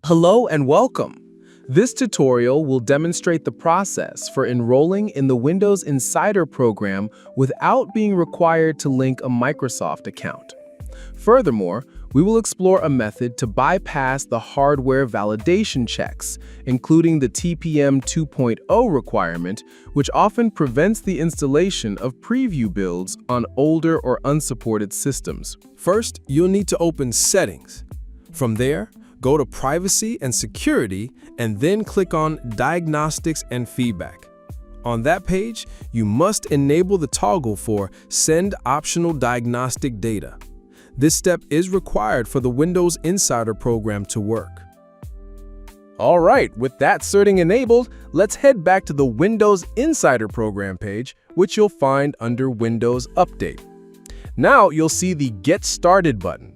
Hello and welcome. This tutorial will demonstrate the process for enrolling in the Windows Insider program without being required to link a Microsoft account. Furthermore, we will explore a method to bypass the hardware validation checks, including the TPM 2.0 requirement, which often prevents the installation of preview builds on older or unsupported systems. First, you'll need to open Settings. From there, go to Privacy and Security, and then click on Diagnostics and Feedback. On that page, you must enable the toggle for Send Optional Diagnostic Data. This step is required for the Windows Insider program to work. All right, with that setting enabled, let's head back to the Windows Insider program page, which you'll find under Windows Update. Now you'll see the Get Started button.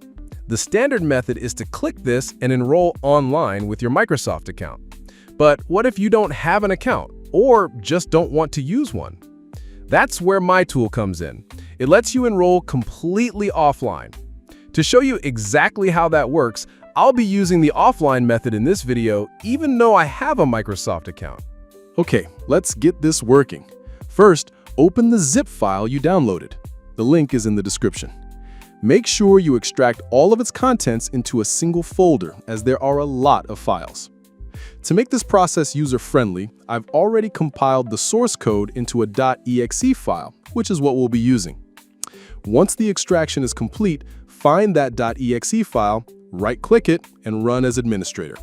The standard method is to click this and enroll online with your Microsoft account. But what if you don't have an account or just don't want to use one? That's where my tool comes in. It lets you enroll completely offline. To show you exactly how that works, I'll be using the offline method in this video, even though I have a Microsoft account. Okay, let's get this working. First, open the zip file you downloaded. The link is in the description. Make sure you extract all of its contents into a single folder, as there are a lot of files. To make this process user-friendly, I've already compiled the source code into a .exe file, which is what we'll be using. Once the extraction is complete, find that .exe file, right-click it, and run as administrator.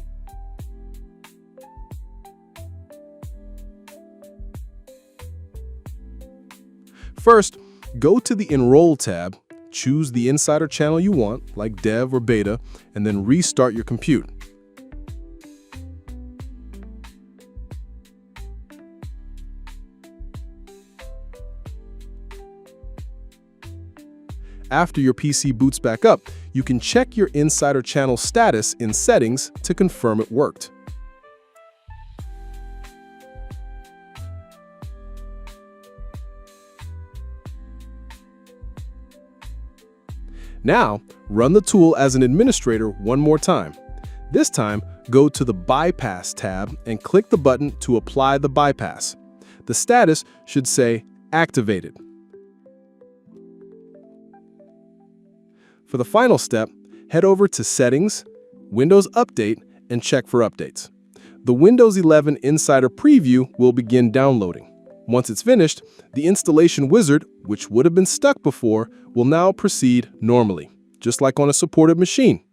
First, go to the Enroll tab, choose the Insider channel you want, like Dev or Beta, and then restart your compute. After your PC boots back up, you can check your Insider channel status in Settings to confirm it worked. Now, run the tool as an administrator one more time. This time, go to the Bypass tab and click the button to apply the bypass. The status should say Activated. For the final step, head over to Settings, Windows Update, and check for updates. The Windows 11 Insider preview will begin downloading. Once it's finished, the installation wizard, which would have been stuck before, will now proceed normally, just like on a supported machine.